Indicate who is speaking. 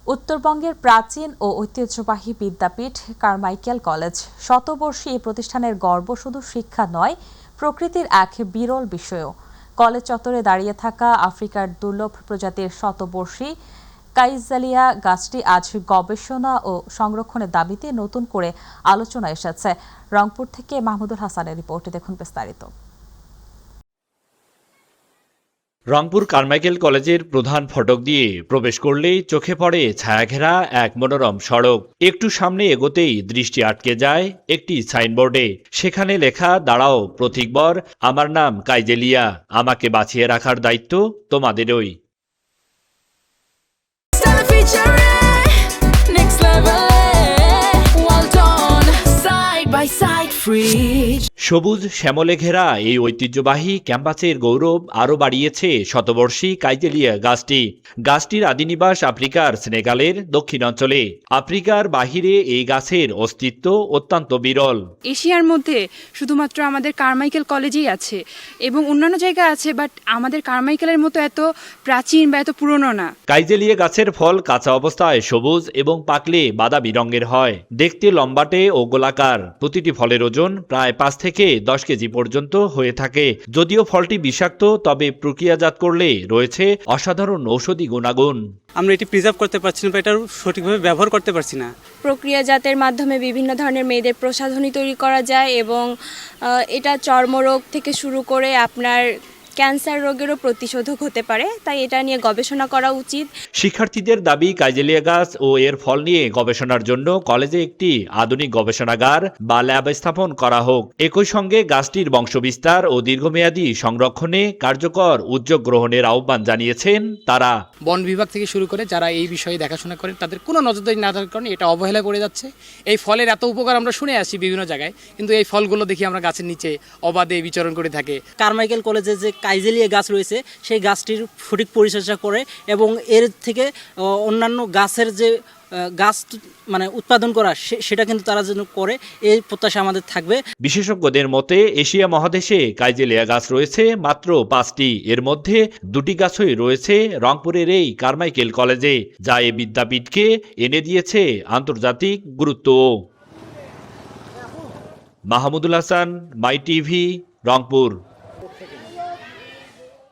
Speaker 1: উত্তরবঙ্গের প্রাচীন ও ঐতিহ্যবাহী বিদ্যাপীঠ কারমাইকেল কলেজ শতবর্ষী এই প্রতিষ্ঠানের গর্ব শুধু শিক্ষা নয়, প্রকৃতির এক বিরল বিষয়ও। কলেজ চত্বরে দাঁড়িয়ে থাকা আফ্রিকার দুর্লভ প্রজাতির শতবর্ষী কাইজালিয়া গাছটি আজ গবেষণা ও সংরক্ষণের দাবিতে নতুন করে আলোচনায় এসেছে। রংপুর থেকে মাহমুদুল হাসানের রিপোর্টে দেখুন বিস্তারিত।
Speaker 2: রংপুর কারমাইকেল কলেজের প্রধান ফটক দিয়ে প্রবেশ করলেই চোখে পড়ে ছায়াঘেরা এক মনোরম সড়ক। একটু সামনে এগোতেই দৃষ্টি আটকে যায় একটি সাইনবোর্ডে। সেখানে লেখা, দাঁড়াও প্রতীকবর, আমার নাম কাইজেলিয়া, আমাকে বাঁচিয়ে রাখার দায়িত্ব তোমাদেরই। সবুজ শ্যামলে ঘেরা এই ঐতিহ্যবাহী ক্যাম্পাসের গৌরব আরও বাড়িয়েছে শতবর্ষী কাইজেলিয়া গাছটি। গাছটির আদিনিবাস আফ্রিকার সেনেগালের দক্ষিণাঞ্চলে। আফ্রিকার বাহিরে এই গাছের অস্তিত্ব অত্যন্ত বিরল।
Speaker 3: এশিয়ার মধ্যে শুধুমাত্র আমাদের কারমাইকেল কলেজেই আছে এবং অন্যান্য জায়গা আছে, বাট আমাদের কারমাইকেলের মতো এত প্রাচীন বা এত পুরনো না।
Speaker 2: কাইজেলিয়া গাছের ফল কাঁচা অবস্থায় সবুজ এবং পাকলে বাদামি রঙের হয়। দেখতে লম্বাটে ও গোলাকার। প্রতিটি ফলের ওজন প্রায় 5 থেকে 10 কেজি পর্যন্ত হয়ে থাকে। যদিও ফলটি বিষাক্ত, তবে প্রক্রিয়াজাত করলে রয়েছে অসাধারণ ঔষধি গুণাগুণ।
Speaker 4: আমরা এটি প্রিজার্ভ করতে পারছি না, এটা সঠিকভাবে ব্যবহার করতে পারছি না।
Speaker 5: প্রক্রিয়াজাতের মাধ্যমে বিভিন্ন ধরনের মেয়েদের প্রসাধনী তৈরি করা যায় এবং এটা চর্মরোগ থেকে শুরু করে আপনার ক্যান্সার রোগেরও প্রতিষেধক হতে পারে, তাই এটা নিয়ে গবেষণা করা উচিত।
Speaker 2: শিক্ষার্থীদের দাবি, কাইজেলিয়া গাছ ও এর ফল নিয়ে গবেষণার জন্য কলেজে একটি আধুনিক গবেষণাগার বা ল্যাব স্থাপন করা হোক। একই সঙ্গে গাছটির বংশবিস্তার ও দীর্ঘমেয়াদী সংরক্ষণে কার্যকর উদ্যোগ গ্রহণের আহ্বান জানিয়েছেন তারা।
Speaker 6: বন বিভাগ থেকে শুরু করে যারা এই বিষয়ে দেখাশোনা করেন তাদের কোনো নজরদারি না থাকার কারণে এটা অবহেলায় পড়ে যাচ্ছে। এই ফলের এত উপকার আমরা শুনে আসি বিভিন্ন জায়গায়, কিন্তু এই ফলগুলো দেখি আমরা গাছের নিচে অবাধে বিচরণ করে থাকে।
Speaker 7: কারমাইকেল কলেজে যে কাইজেলিয়া গাছ রয়েছে সেই গাছটির সঠিক পরিচর্যা করে এবং এর থেকে অন্যান্য গাছের যে গাছ মানে উৎপাদন করা সেটা কিন্তু তারা যেন করে, এই প্রত্যাশা আমাদের থাকবে।
Speaker 2: বিশেষজ্ঞদের মতে এশিয়া মহাদেশে কাইজেলিয়া গাছ রয়েছে মাত্র 5টি। এর মধ্যে 2টি গাছই রয়েছে রংপুরের এই কারমাইকেল কলেজে, যা এই বিদ্যাপীঠকে এনে দিয়েছে আন্তর্জাতিক গুরুত্ব। মাহমুদুল হাসান, মাই টিভি, রংপুর।